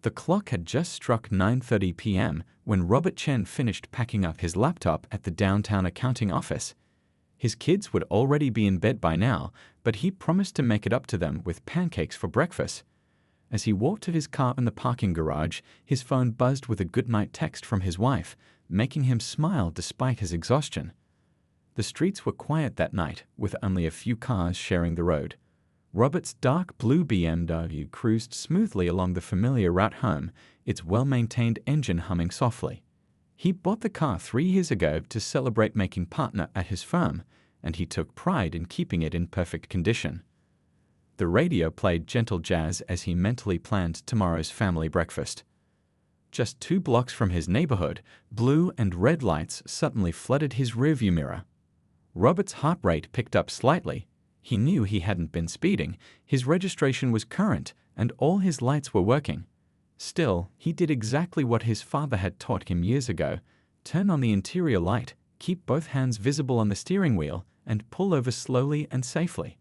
The clock had just struck 9:30 p.m. when Robert Chen finished packing up his laptop at the downtown accounting office. His kids would already be in bed by now, but he promised to make it up to them with pancakes for breakfast. As he walked to his car in the parking garage, his phone buzzed with a goodnight text from his wife, making him smile despite his exhaustion. The streets were quiet that night, with only a few cars sharing the road. Robert's dark blue BMW cruised smoothly along the familiar route home, its well-maintained engine humming softly. He bought the car 3 years ago to celebrate making partner at his firm, and he took pride in keeping it in perfect condition. The radio played gentle jazz as he mentally planned tomorrow's family breakfast. Just 2 blocks from his neighborhood, blue and red lights suddenly flooded his rearview mirror. Robert's heart rate picked up slightly. He knew he hadn't been speeding, his registration was current, and all his lights were working. Still, he did exactly what his father had taught him years ago: turn on the interior light, keep both hands visible on the steering wheel, and pull over slowly and safely.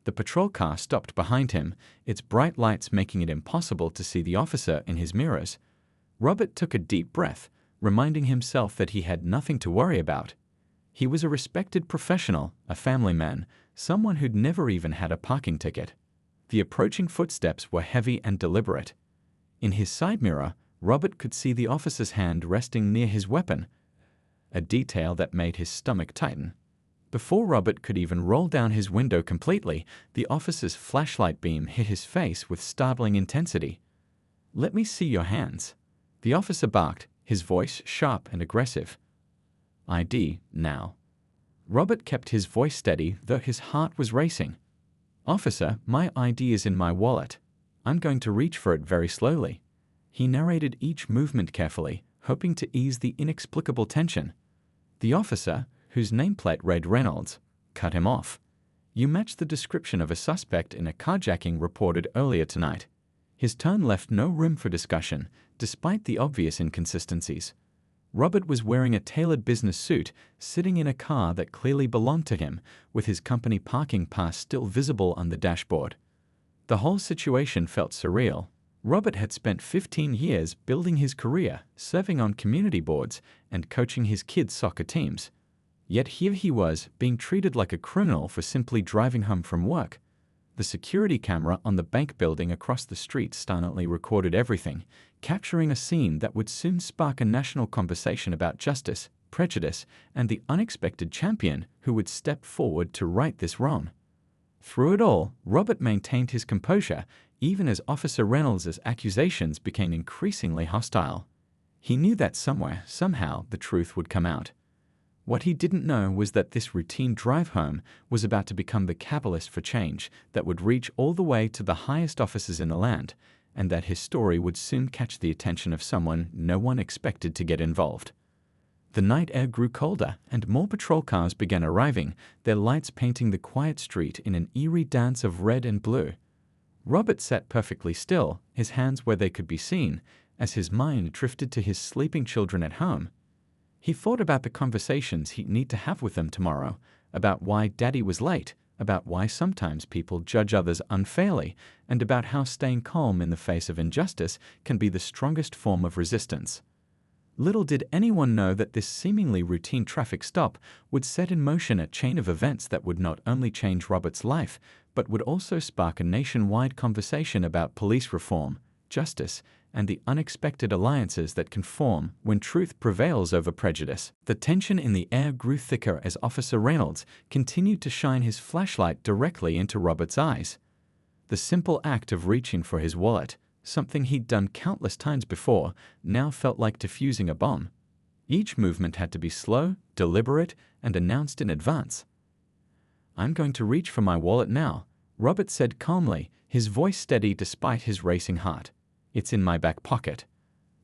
The patrol car stopped behind him, its bright lights making it impossible to see the officer in his mirrors. Robert took a deep breath, reminding himself that he had nothing to worry about. He was a respected professional, a family man, someone who'd never even had a parking ticket. The approaching footsteps were heavy and deliberate. In his side mirror, Robert could see the officer's hand resting near his weapon, a detail that made his stomach tighten. Before Robert could even roll down his window completely, the officer's flashlight beam hit his face with startling intensity. "Let me see your hands." The officer barked, his voice sharp and aggressive. "ID, now." Robert kept his voice steady, though his heart was racing. "Officer, my ID is in my wallet. I'm going to reach for it very slowly." He narrated each movement carefully, hoping to ease the inexplicable tension. The officer, whose nameplate read Reynolds, cut him off. "You match the description of a suspect in a carjacking reported earlier tonight." His tone left no room for discussion, despite the obvious inconsistencies. Robert was wearing a tailored business suit, sitting in a car that clearly belonged to him, with his company parking pass still visible on the dashboard. The whole situation felt surreal. Robert had spent 15 years building his career, serving on community boards, and coaching his kids' soccer teams. Yet here he was, being treated like a criminal for simply driving home from work. The security camera on the bank building across the street silently recorded everything, capturing a scene that would soon spark a national conversation about justice, prejudice, and the unexpected champion who would step forward to right this wrong. Through it all, Robert maintained his composure, even as Officer Reynolds' accusations became increasingly hostile. He knew that somewhere, somehow, the truth would come out. What he didn't know was that this routine drive home was about to become the catalyst for change that would reach all the way to the highest offices in the land, and that his story would soon catch the attention of someone no one expected to get involved. The night air grew colder, and more patrol cars began arriving, their lights painting the quiet street in an eerie dance of red and blue. Robert sat perfectly still, his hands where they could be seen, as his mind drifted to his sleeping children at home. He thought about the conversations he'd need to have with them tomorrow, about why Daddy was late, about why sometimes people judge others unfairly, and about how staying calm in the face of injustice can be the strongest form of resistance. Little did anyone know that this seemingly routine traffic stop would set in motion a chain of events that would not only change Robert's life, but would also spark a nationwide conversation about police reform, justice, and the unexpected alliances that can form when truth prevails over prejudice. The tension in the air grew thicker as Officer Reynolds continued to shine his flashlight directly into Robert's eyes. The simple act of reaching for his wallet, something he'd done countless times before, now felt like defusing a bomb. Each movement had to be slow, deliberate, and announced in advance. "I'm going to reach for my wallet now," Robert said calmly, his voice steady despite his racing heart. "It's in my back pocket."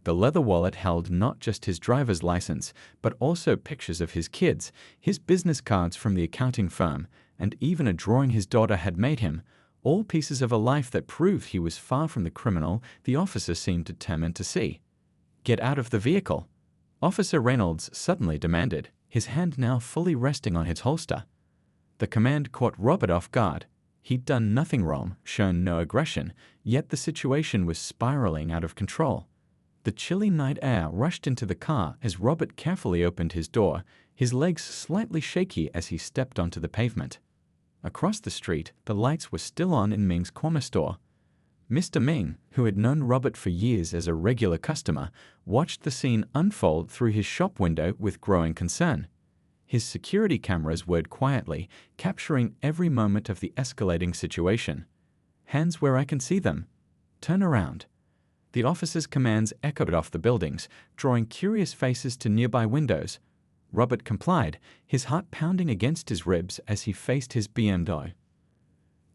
The leather wallet held not just his driver's license, but also pictures of his kids, his business cards from the accounting firm, and even a drawing his daughter had made him, all pieces of a life that proved he was far from the criminal the officer seemed determined to see. "Get out of the vehicle," Officer Reynolds suddenly demanded, his hand now fully resting on his holster. The command caught Robert off guard. He'd done nothing wrong, shown no aggression, yet the situation was spiraling out of control. The chilly night air rushed into the car as Robert carefully opened his door, his legs slightly shaky as he stepped onto the pavement. Across the street, the lights were still on in Ming's corner store. Mr. Ming, who had known Robert for years as a regular customer, watched the scene unfold through his shop window with growing concern. His security cameras whirred quietly, capturing every moment of the escalating situation. "Hands where I can see them. Turn around." The officer's commands echoed off the buildings, drawing curious faces to nearby windows. Robert complied, his heart pounding against his ribs as he faced his BMW.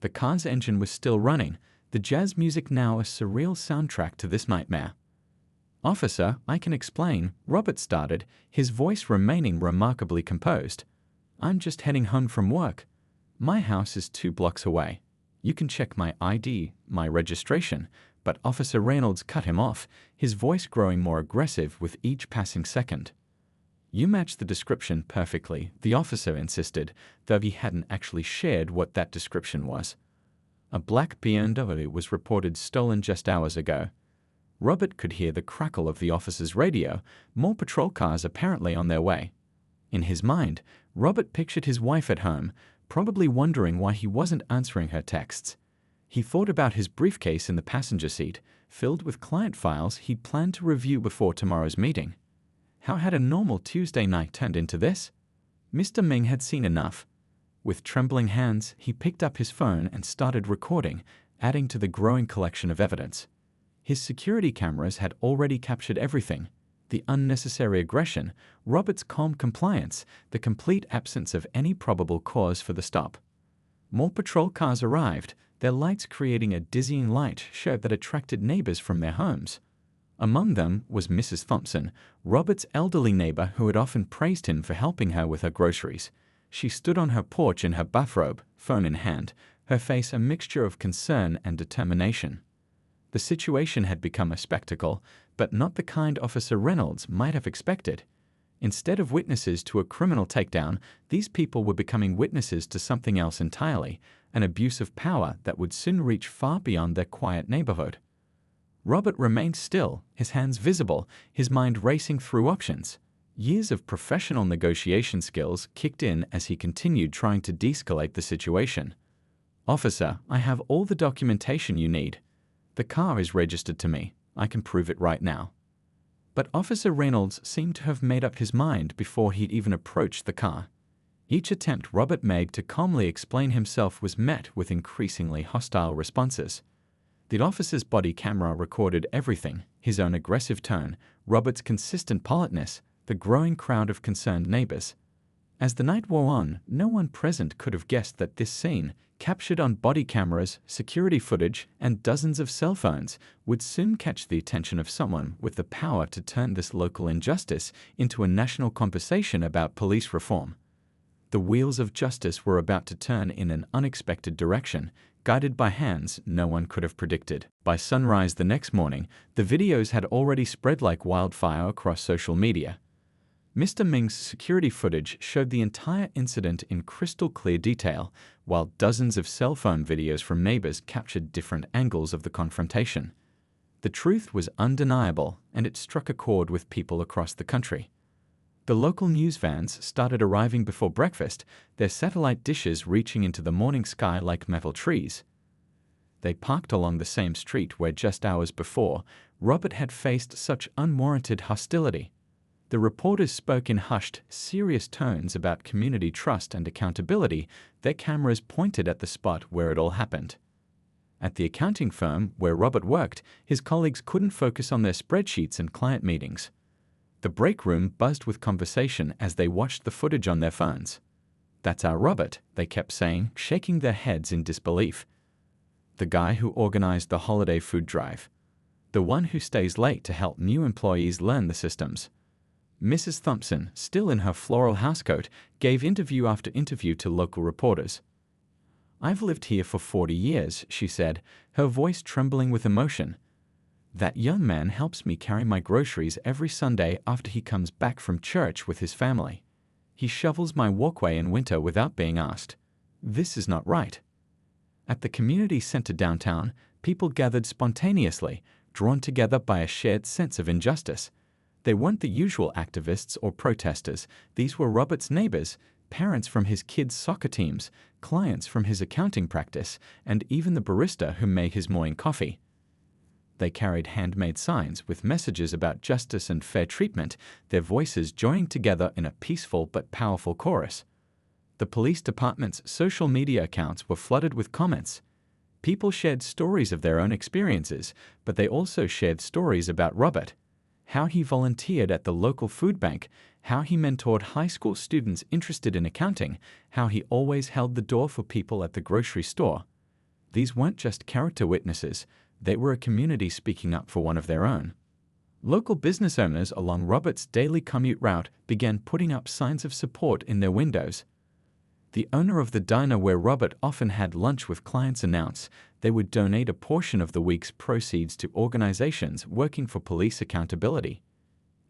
The car's engine was still running, the jazz music now a surreal soundtrack to this nightmare. "Officer, I can explain," Robert started, his voice remaining remarkably composed. "I'm just heading home from work. My house is 2 blocks away. You can check my ID, my registration." But Officer Reynolds cut him off, his voice growing more aggressive with each passing second. "You match the description perfectly," the officer insisted, though he hadn't actually shared what that description was. "A black BMW was reported stolen just hours ago." Robert could hear the crackle of the officer's radio, more patrol cars apparently on their way. In his mind, Robert pictured his wife at home, probably wondering why he wasn't answering her texts. He thought about his briefcase in the passenger seat, filled with client files he'd planned to review before tomorrow's meeting. How had a normal Tuesday night turned into this? Mr. Ming had seen enough. With trembling hands, he picked up his phone and started recording, adding to the growing collection of evidence. His security cameras had already captured everything: the unnecessary aggression, Robert's calm compliance, the complete absence of any probable cause for the stop. More patrol cars arrived, their lights creating a dizzying light show that attracted neighbors from their homes. Among them was Mrs. Thompson, Robert's elderly neighbor who had often praised him for helping her with her groceries. She stood on her porch in her bathrobe, phone in hand, her face a mixture of concern and determination. The situation had become a spectacle, but not the kind Officer Reynolds might have expected. Instead of witnesses to a criminal takedown, these people were becoming witnesses to something else entirely, an abuse of power that would soon reach far beyond their quiet neighborhood. Robert remained still, his hands visible, his mind racing through options. Years of professional negotiation skills kicked in as he continued trying to de-escalate the situation. "Officer, I have all the documentation you need. The car is registered to me. I can prove it right now." But Officer Reynolds seemed to have made up his mind before he'd even approached the car. Each attempt Robert made to calmly explain himself was met with increasingly hostile responses. The officer's body camera recorded everything: his own aggressive tone, Robert's consistent politeness, the growing crowd of concerned neighbors. As the night wore on, no one present could have guessed that this scene, captured on body cameras, security footage, and dozens of cell phones, would soon catch the attention of someone with the power to turn this local injustice into a national conversation about police reform. The wheels of justice were about to turn in an unexpected direction, guided by hands no one could have predicted. By sunrise the next morning, the videos had already spread like wildfire across social media. Mr. Ming's security footage showed the entire incident in crystal clear detail, while dozens of cell phone videos from neighbors captured different angles of the confrontation. The truth was undeniable, and it struck a chord with people across the country. The local news vans started arriving before breakfast, their satellite dishes reaching into the morning sky like metal trees. They parked along the same street where just hours before, Robert had faced such unwarranted hostility. The reporters spoke in hushed, serious tones about community trust and accountability, their cameras pointed at the spot where it all happened. At the accounting firm where Robert worked, his colleagues couldn't focus on their spreadsheets and client meetings. The break room buzzed with conversation as they watched the footage on their phones. "That's our Robert," they kept saying, shaking their heads in disbelief. "The guy who organized the holiday food drive. The one who stays late to help new employees learn the systems." Mrs. Thompson, still in her floral housecoat, gave interview after interview to local reporters. "I've lived here for 40 years, she said, her voice trembling with emotion. "That young man helps me carry my groceries every Sunday after he comes back from church with his family. He shovels my walkway in winter without being asked. This is not right." At the community center downtown, people gathered spontaneously, drawn together by a shared sense of injustice. They weren't the usual activists or protesters. These were Robert's neighbors, parents from his kids' soccer teams, clients from his accounting practice, and even the barista who made his morning coffee. They carried handmade signs with messages about justice and fair treatment, their voices joining together in a peaceful but powerful chorus. The police department's social media accounts were flooded with comments. People shared stories of their own experiences, but they also shared stories about Robert. How he volunteered at the local food bank, how he mentored high school students interested in accounting, how he always held the door for people at the grocery store. These weren't just character witnesses, they were a community speaking up for one of their own. Local business owners along Robert's daily commute route began putting up signs of support in their windows. The owner of the diner where Robert often had lunch with clients announced they would donate a portion of the week's proceeds to organizations working for police accountability.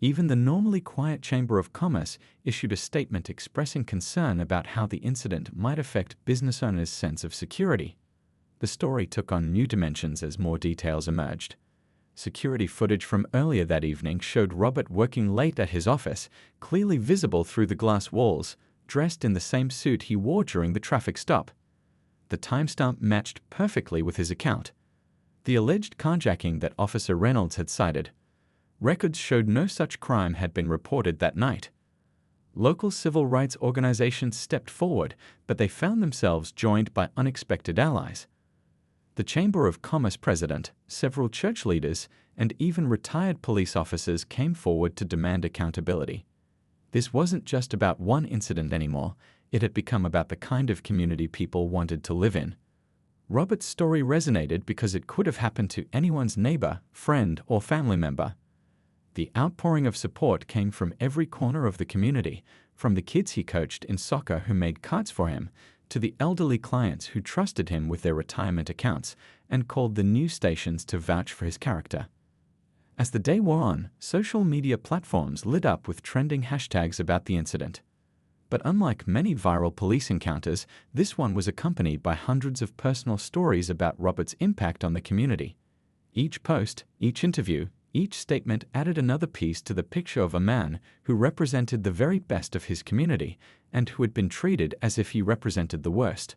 Even the normally quiet Chamber of Commerce issued a statement expressing concern about how the incident might affect business owners' sense of security. The story took on new dimensions as more details emerged. Security footage from earlier that evening showed Robert working late at his office, clearly visible through the glass walls, dressed in the same suit he wore during the traffic stop. The timestamp matched perfectly with his account. The alleged carjacking that Officer Reynolds had cited. Records showed no such crime had been reported that night. Local civil rights organizations stepped forward, but they found themselves joined by unexpected allies. The Chamber of Commerce president, several church leaders, and even retired police officers came forward to demand accountability. This wasn't just about one incident anymore, it had become about the kind of community people wanted to live in. Robert's story resonated because it could have happened to anyone's neighbor, friend, or family member. The outpouring of support came from every corner of the community, from the kids he coached in soccer who made cards for him, to the elderly clients who trusted him with their retirement accounts and called the news stations to vouch for his character. As the day wore on, social media platforms lit up with trending hashtags about the incident. But unlike many viral police encounters, this one was accompanied by hundreds of personal stories about Robert's impact on the community. Each post, each interview, each statement added another piece to the picture of a man who represented the very best of his community and who had been treated as if he represented the worst.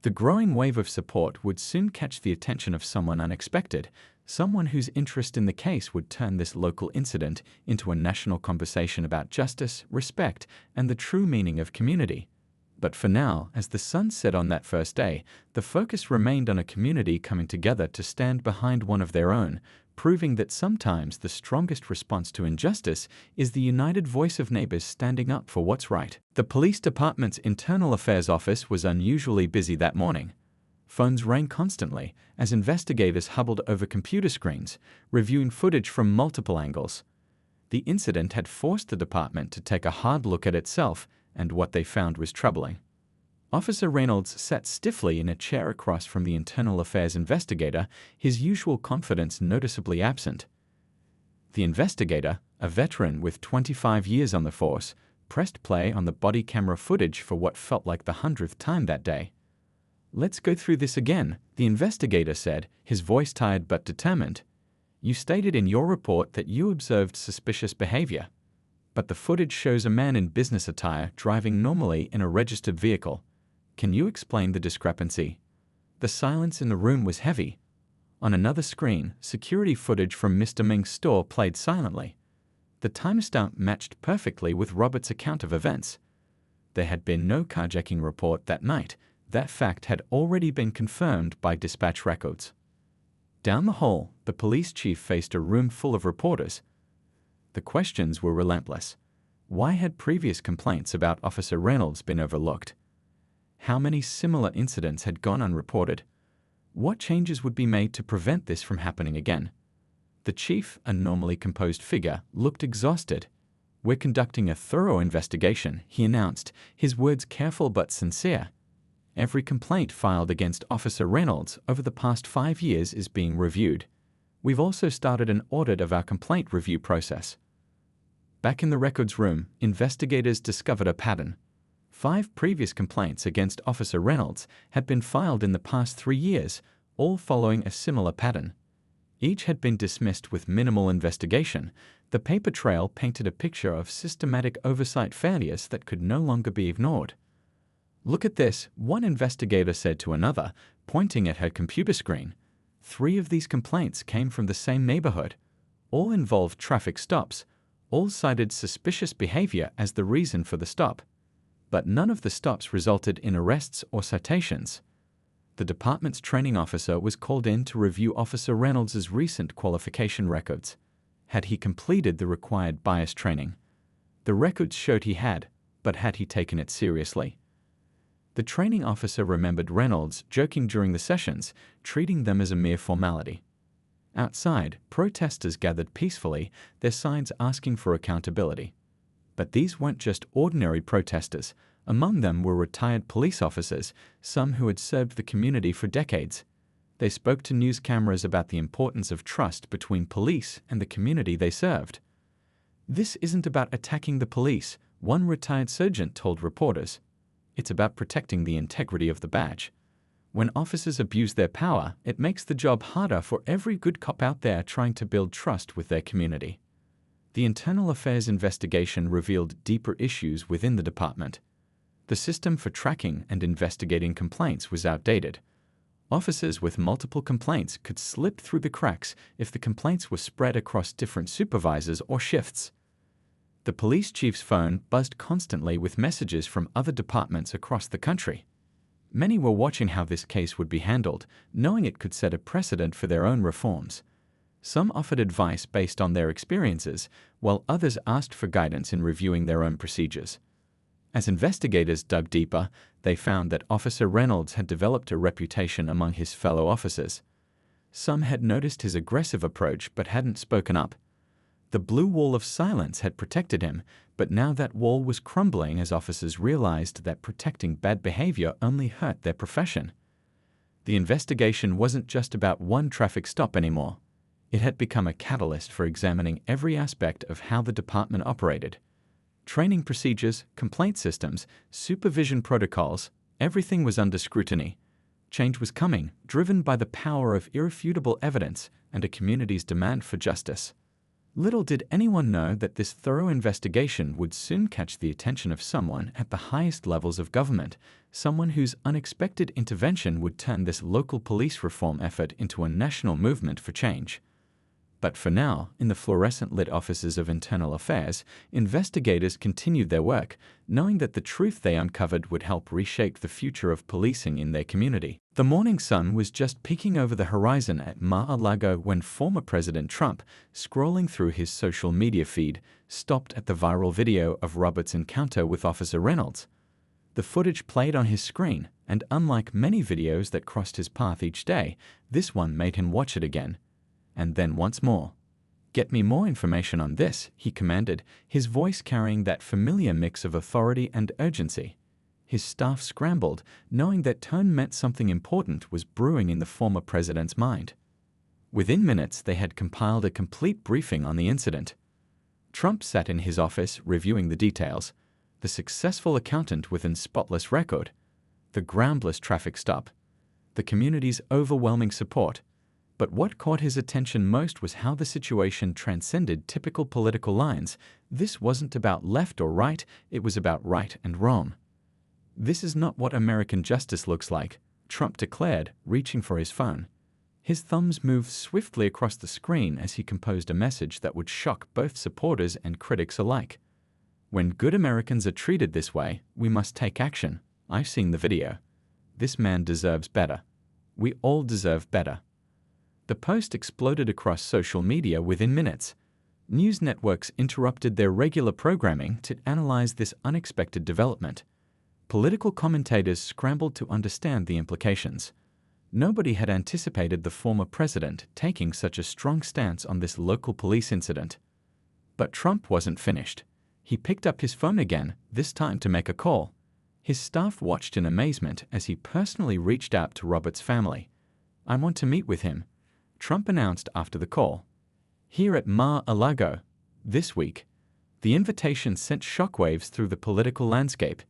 The growing wave of support would soon catch the attention of someone unexpected, someone whose interest in the case would turn this local incident into a national conversation about justice, respect, and the true meaning of community. But for now, as the sun set on that first day, the focus remained on a community coming together to stand behind one of their own, proving that sometimes the strongest response to injustice is the united voice of neighbors standing up for what's right. The police department's internal affairs office was unusually busy that morning. Phones rang constantly as investigators huddled over computer screens, reviewing footage from multiple angles. The incident had forced the department to take a hard look at itself, and what they found was troubling. Officer Reynolds sat stiffly in a chair across from the internal affairs investigator, his usual confidence noticeably absent. The investigator, a veteran with 25 years on the force, pressed play on the body camera footage for what felt like the 100th time that day. "Let's go through this again," the investigator said, his voice tired but determined. "You stated in your report that you observed suspicious behavior, but the footage shows a man in business attire driving normally in a registered vehicle. Can you explain the discrepancy?" The silence in the room was heavy. On another screen, security footage from Mr. Ming's store played silently. The timestamp matched perfectly with Robert's account of events. There had been no carjacking report that night. That fact had already been confirmed by dispatch records. Down the hall, the police chief faced a room full of reporters. The questions were relentless. Why had previous complaints about Officer Reynolds been overlooked? How many similar incidents had gone unreported? What changes would be made to prevent this from happening again? The chief, a normally composed figure, looked exhausted. "We're conducting a thorough investigation," he announced, his words careful but sincere. "Every complaint filed against Officer Reynolds over the past 5 years is being reviewed. We've also started an audit of our complaint review process." Back in the records room, investigators discovered a pattern. 5 previous complaints against Officer Reynolds had been filed in the past 3 years, all following a similar pattern. Each had been dismissed with minimal investigation. The paper trail painted a picture of systematic oversight failures that could no longer be ignored. "Look at this," one investigator said to another, pointing at her computer screen. 3 of these complaints came from the same neighborhood. All involved traffic stops. All cited suspicious behavior as the reason for the stop. But none of the stops resulted in arrests or citations. The department's training officer was called in to review Officer Reynolds' recent qualification records. Had he completed the required bias training? The records showed he had, but had he taken it seriously? The training officer remembered Reynolds joking during the sessions, treating them as a mere formality. Outside, protesters gathered peacefully, their signs asking for accountability. But these weren't just ordinary protesters. Among them were retired police officers, some who had served the community for decades. They spoke to news cameras about the importance of trust between police and the community they served. "This isn't about attacking the police," one retired sergeant told reporters. "It's about protecting the integrity of the badge. When officers abuse their power, it makes the job harder for every good cop out there trying to build trust with their community." The Internal Affairs investigation revealed deeper issues within the department. The system for tracking and investigating complaints was outdated. Officers with multiple complaints could slip through the cracks if the complaints were spread across different supervisors or shifts. The police chief's phone buzzed constantly with messages from other departments across the country. Many were watching how this case would be handled, knowing it could set a precedent for their own reforms. Some offered advice based on their experiences, while others asked for guidance in reviewing their own procedures. As investigators dug deeper, they found that Officer Reynolds had developed a reputation among his fellow officers. Some had noticed his aggressive approach but hadn't spoken up. The blue wall of silence had protected him, but now that wall was crumbling as officers realized that protecting bad behavior only hurt their profession. The investigation wasn't just about one traffic stop anymore. It had become a catalyst for examining every aspect of how the department operated. Training procedures, complaint systems, supervision protocols, everything was under scrutiny. Change was coming, driven by the power of irrefutable evidence and a community's demand for justice. Little did anyone know that this thorough investigation would soon catch the attention of someone at the highest levels of government, someone whose unexpected intervention would turn this local police reform effort into a national movement for change. But for now, in the fluorescent-lit offices of Internal Affairs, investigators continued their work, knowing that the truth they uncovered would help reshape the future of policing in their community. The morning sun was just peeking over the horizon at Mar-a-Lago when former President Trump, scrolling through his social media feed, stopped at the viral video of Robert's encounter with Officer Reynolds. The footage played on his screen, and unlike many videos that crossed his path each day, this one made him watch it again. And then once more. "Get me more information on this," he commanded, his voice carrying that familiar mix of authority and urgency. His staff scrambled, knowing that tone meant something important was brewing in the former president's mind. Within minutes, they had compiled a complete briefing on the incident. Trump sat in his office reviewing the details. The successful accountant with a spotless record. The groundless traffic stop. The community's overwhelming support. But what caught his attention most was how the situation transcended typical political lines. This wasn't about left or right, it was about right and wrong. "This is not what American justice looks like," Trump declared, reaching for his phone. His thumbs moved swiftly across the screen as he composed a message that would shock both supporters and critics alike. "When good Americans are treated this way, we must take action. I've seen the video. This man deserves better. We all deserve better." The post exploded across social media within minutes. News networks interrupted their regular programming to analyze this unexpected development. Political commentators scrambled to understand the implications. Nobody had anticipated the former president taking such a strong stance on this local police incident. But Trump wasn't finished. He picked up his phone again, this time to make a call. His staff watched in amazement as he personally reached out to Robert's family. "I want to meet with him," Trump announced after the call. "Here at Mar-a-Lago, this week." The invitation sent shockwaves through the political landscape.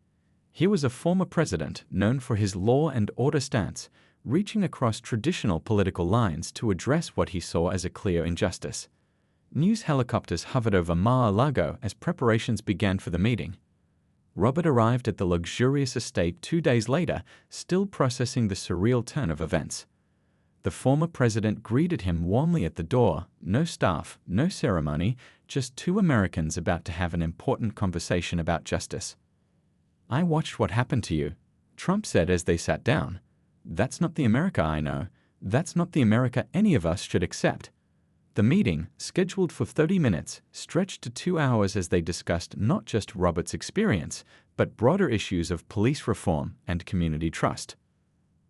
He was a former president known for his law and order stance, reaching across traditional political lines to address what he saw as a clear injustice. News helicopters hovered over Mar-a-Lago as preparations began for the meeting. Robert arrived at the luxurious estate 2 days later, still processing the surreal turn of events. The former president greeted him warmly at the door, no staff, no ceremony, just two Americans about to have an important conversation about justice. "I watched what happened to you," Trump said as they sat down. "That's not the America I know. That's not the America any of us should accept." The meeting, scheduled for 30 minutes, stretched to 2 hours as they discussed not just Robert's experience, but broader issues of police reform and community trust.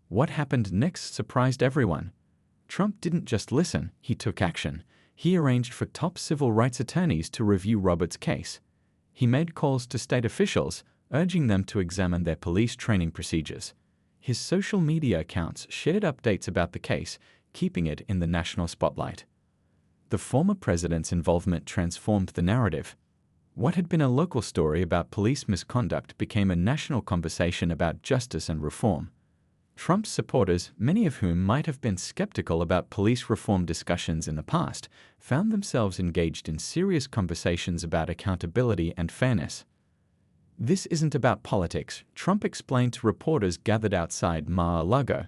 What happened next surprised everyone. Trump didn't just listen, he took action. He arranged for top civil rights attorneys to review Robert's case. He made calls to state officials, urging them to examine their police training procedures. His social media accounts shared updates about the case, keeping it in the national spotlight. The former president's involvement transformed the narrative. What had been a local story about police misconduct became a national conversation about justice and reform. Trump's supporters, many of whom might have been skeptical about police reform discussions in the past, found themselves engaged in serious conversations about accountability and fairness. "This isn't about politics," Trump explained to reporters gathered outside Mar-a-Lago.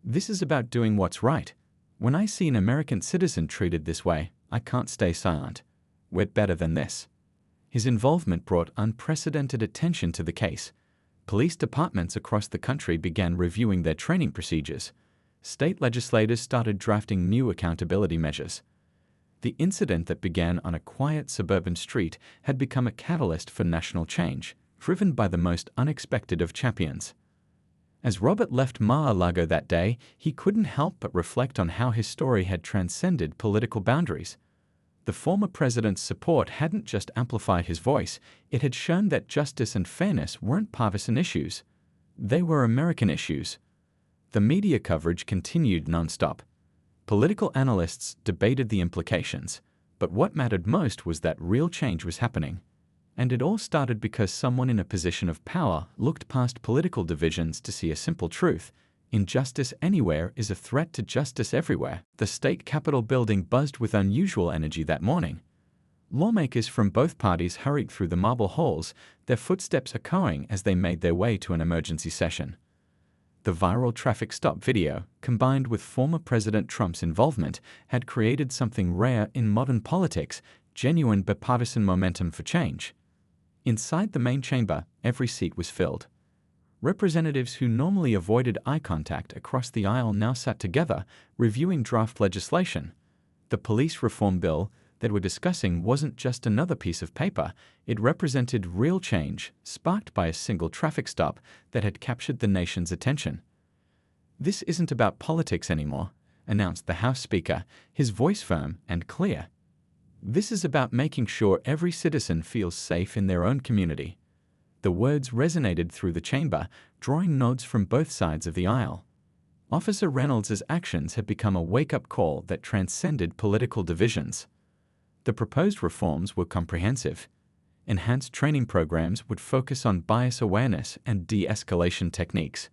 "This is about doing what's right. When I see an American citizen treated this way, I can't stay silent. We're better than this." His involvement brought unprecedented attention to the case. Police departments across the country began reviewing their training procedures. State legislators started drafting new accountability measures. The incident that began on a quiet suburban street had become a catalyst for national change, driven by the most unexpected of champions. As Robert left Mar-a-Lago that day, he couldn't help but reflect on how his story had transcended political boundaries. The former president's support hadn't just amplified his voice, it had shown that justice and fairness weren't partisan issues. They were American issues. The media coverage continued nonstop. Political analysts debated the implications, but what mattered most was that real change was happening. And it all started because someone in a position of power looked past political divisions to see a simple truth: injustice anywhere is a threat to justice everywhere. The state capitol building buzzed with unusual energy that morning. Lawmakers from both parties hurried through the marble halls, their footsteps echoing as they made their way to an emergency session. The viral traffic stop video, combined with former President Trump's involvement, had created something rare in modern politics: genuine bipartisan momentum for change. Inside the main chamber, every seat was filled. Representatives who normally avoided eye contact across the aisle now sat together, reviewing draft legislation. The police reform bill that we're discussing wasn't just another piece of paper, it represented real change, sparked by a single traffic stop that had captured the nation's attention. "This isn't about politics anymore," announced the House Speaker, his voice firm and clear. "This is about making sure every citizen feels safe in their own community." The words resonated through the chamber, drawing nods from both sides of the aisle. Officer Reynolds' actions had become a wake-up call that transcended political divisions. The proposed reforms were comprehensive. Enhanced training programs would focus on bias awareness and de-escalation techniques.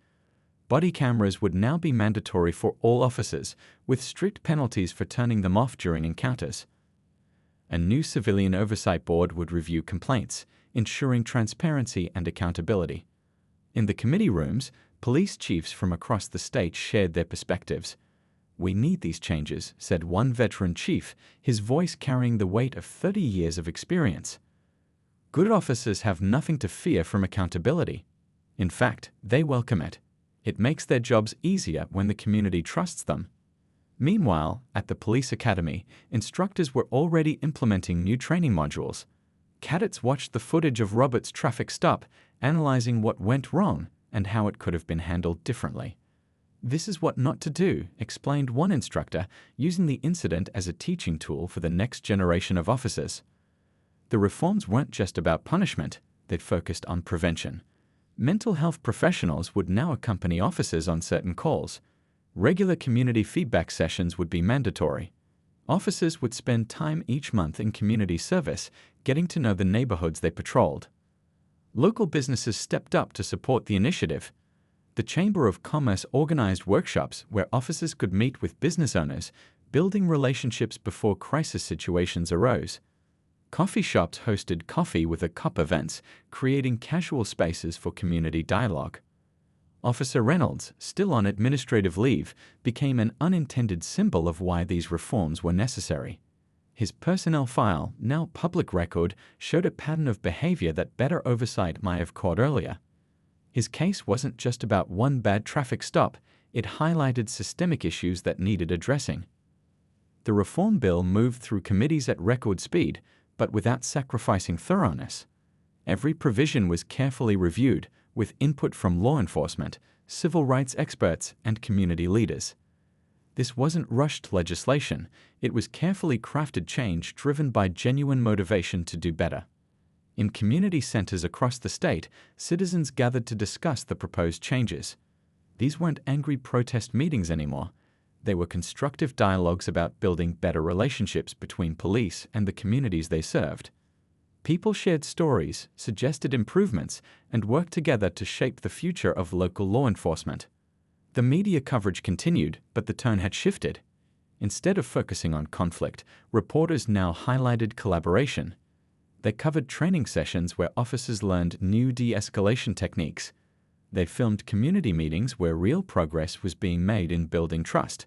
Body cameras would now be mandatory for all officers, with strict penalties for turning them off during encounters. A new civilian oversight board would review complaints, ensuring transparency and accountability. In the committee rooms, police chiefs from across the state shared their perspectives. "We need these changes," said one veteran chief, his voice carrying the weight of 30 years of experience. "Good officers have nothing to fear from accountability. In fact, they welcome it. It makes their jobs easier when the community trusts them." Meanwhile, at the police academy, instructors were already implementing new training modules. Cadets watched the footage of Robert's traffic stop, analyzing what went wrong and how it could have been handled differently. "This is what not to do," explained one instructor, using the incident as a teaching tool for the next generation of officers. The reforms weren't just about punishment, they'd focused on prevention. Mental health professionals would now accompany officers on certain calls. Regular community feedback sessions would be mandatory. Officers would spend time each month in community service, getting to know the neighborhoods they patrolled. Local businesses stepped up to support the initiative. The Chamber of Commerce organized workshops where officers could meet with business owners, building relationships before crisis situations arose. Coffee shops hosted coffee with a cup events, creating casual spaces for community dialogue. Officer Reynolds, still on administrative leave, became an unintended symbol of why these reforms were necessary. His personnel file, now public record, showed a pattern of behavior that better oversight might have caught earlier. His case wasn't just about one bad traffic stop, it highlighted systemic issues that needed addressing. The reform bill moved through committees at record speed, but without sacrificing thoroughness. Every provision was carefully reviewed, with input from law enforcement, civil rights experts, and community leaders. This wasn't rushed legislation, it was carefully crafted change driven by genuine motivation to do better. In community centers across the state, citizens gathered to discuss the proposed changes. These weren't angry protest meetings anymore. They were constructive dialogues about building better relationships between police and the communities they served. People shared stories, suggested improvements, and worked together to shape the future of local law enforcement. The media coverage continued, but the tone had shifted. Instead of focusing on conflict, reporters now highlighted collaboration. They covered training sessions where officers learned new de-escalation techniques. They filmed community meetings where real progress was being made in building trust.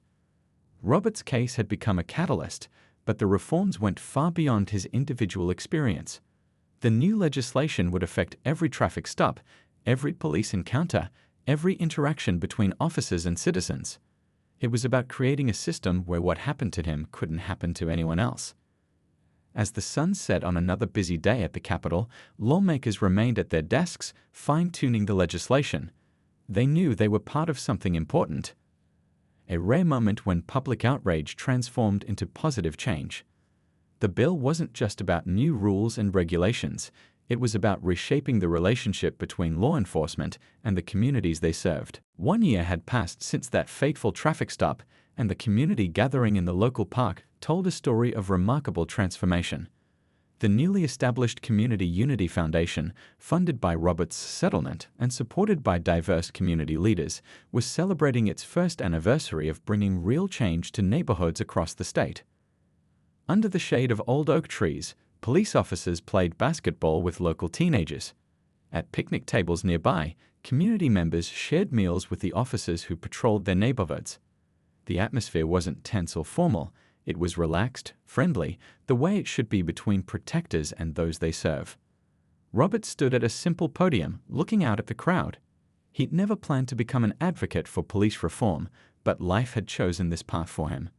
Robert's case had become a catalyst, but the reforms went far beyond his individual experience. The new legislation would affect every traffic stop, every police encounter, every interaction between officers and citizens. It was about creating a system where what happened to him couldn't happen to anyone else. As the sun set on another busy day at the Capitol, lawmakers remained at their desks, fine-tuning the legislation. They knew they were part of something important. A rare moment when public outrage transformed into positive change. The bill wasn't just about new rules and regulations, it was about reshaping the relationship between law enforcement and the communities they served. 1 year had passed since that fateful traffic stop, and the community gathering in the local park told a story of remarkable transformation. The newly established Community Unity Foundation, funded by Robert's settlement and supported by diverse community leaders, was celebrating its first anniversary of bringing real change to neighborhoods across the state. Under the shade of old oak trees, police officers played basketball with local teenagers. At picnic tables nearby, community members shared meals with the officers who patrolled their neighborhoods. The atmosphere wasn't tense or formal. It was relaxed, friendly, the way it should be between protectors and those they serve. Robert stood at a simple podium, looking out at the crowd. He'd never planned to become an advocate for police reform, but life had chosen this path for him.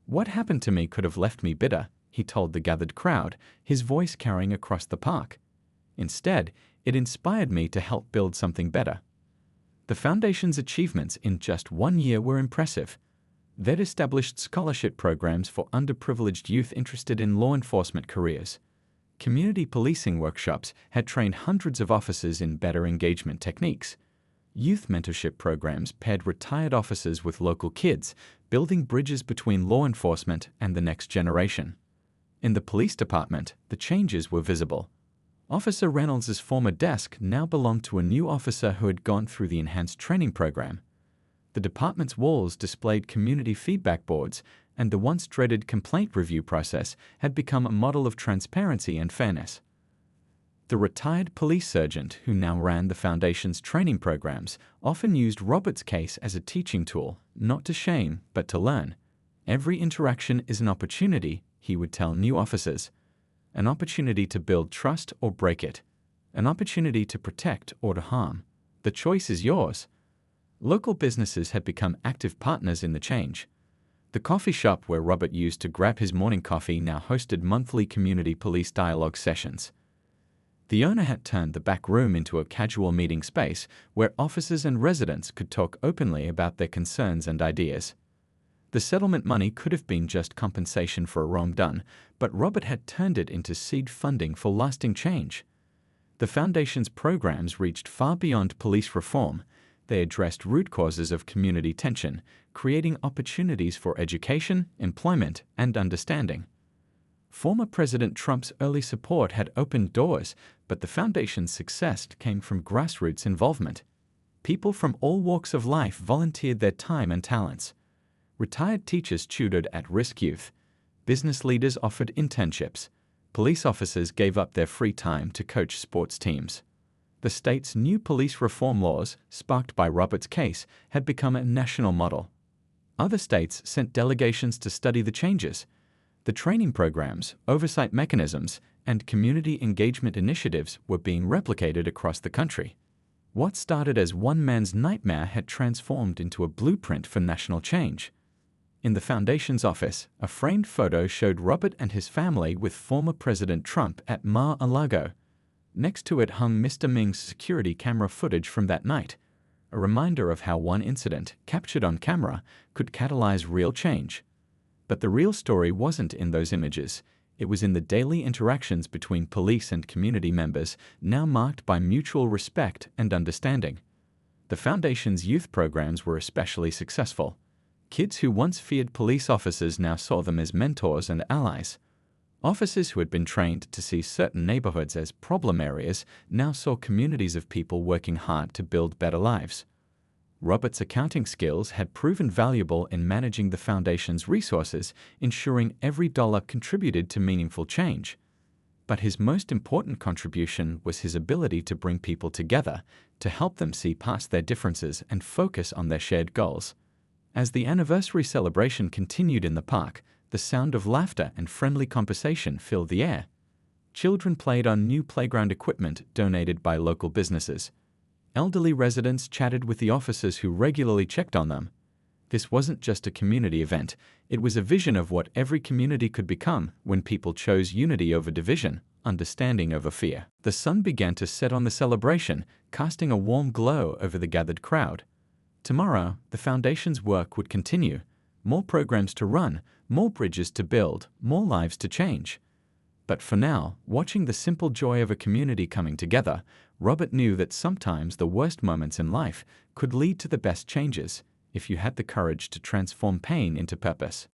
"What happened to me could have left me bitter," he told the gathered crowd, his voice carrying across the park. "Instead, it inspired me to help build something better." The Foundation's achievements in just 1 year were impressive. They'd established scholarship programs for underprivileged youth interested in law enforcement careers. Community policing workshops had trained hundreds of officers in better engagement techniques. Youth mentorship programs paired retired officers with local kids, building bridges between law enforcement and the next generation. In the police department, the changes were visible. Officer Reynolds' former desk now belonged to a new officer who had gone through the enhanced training program. The department's walls displayed community feedback boards, and the once dreaded complaint review process had become a model of transparency and fairness. The retired police sergeant who now ran the Foundation's training programs often used Robert's case as a teaching tool, not to shame, but to learn. "Every interaction is an opportunity," he would tell new officers. "An opportunity to build trust or break it. An opportunity to protect or to harm. The choice is yours." Local businesses had become active partners in the change. The coffee shop where Robert used to grab his morning coffee now hosted monthly community police dialogue sessions. The owner had turned the back room into a casual meeting space where officers and residents could talk openly about their concerns and ideas. The settlement money could have been just compensation for a wrong done, but Robert had turned it into seed funding for lasting change. The Foundation's programs reached far beyond police reform. They addressed root causes of community tension, creating opportunities for education, employment, and understanding. Former President Trump's early support had opened doors, but the foundation's success came from grassroots involvement. People from all walks of life volunteered their time and talents. Retired teachers tutored at-risk youth. Business leaders offered internships. Police officers gave up their free time to coach sports teams. The state's new police reform laws, sparked by Robert's case, had become a national model. Other states sent delegations to study the changes. The training programs, oversight mechanisms, and community engagement initiatives were being replicated across the country. What started as one man's nightmare had transformed into a blueprint for national change. In the foundation's office, a framed photo showed Robert and his family with former President Trump at Mar-a-Lago. Next to it hung Mr. Ming's security camera footage from that night, a reminder of how one incident, captured on camera, could catalyze real change. But the real story wasn't in those images. It was in the daily interactions between police and community members, now marked by mutual respect and understanding. The Foundation's youth programs were especially successful. Kids who once feared police officers now saw them as mentors and allies. Officers who had been trained to see certain neighborhoods as problem areas now saw communities of people working hard to build better lives. Robert's accounting skills had proven valuable in managing the Foundation's resources, ensuring every dollar contributed to meaningful change. But his most important contribution was his ability to bring people together, to help them see past their differences and focus on their shared goals. As the anniversary celebration continued in the park, the sound of laughter and friendly conversation filled the air. Children played on new playground equipment donated by local businesses. Elderly residents chatted with the officers who regularly checked on them. This wasn't just a community event, it was a vision of what every community could become when people chose unity over division, understanding over fear. The sun began to set on the celebration, casting a warm glow over the gathered crowd. Tomorrow, the Foundation's work would continue. More programs to run, more bridges to build, more lives to change. But for now, watching the simple joy of a community coming together, Robert knew that sometimes the worst moments in life could lead to the best changes if you had the courage to transform pain into purpose.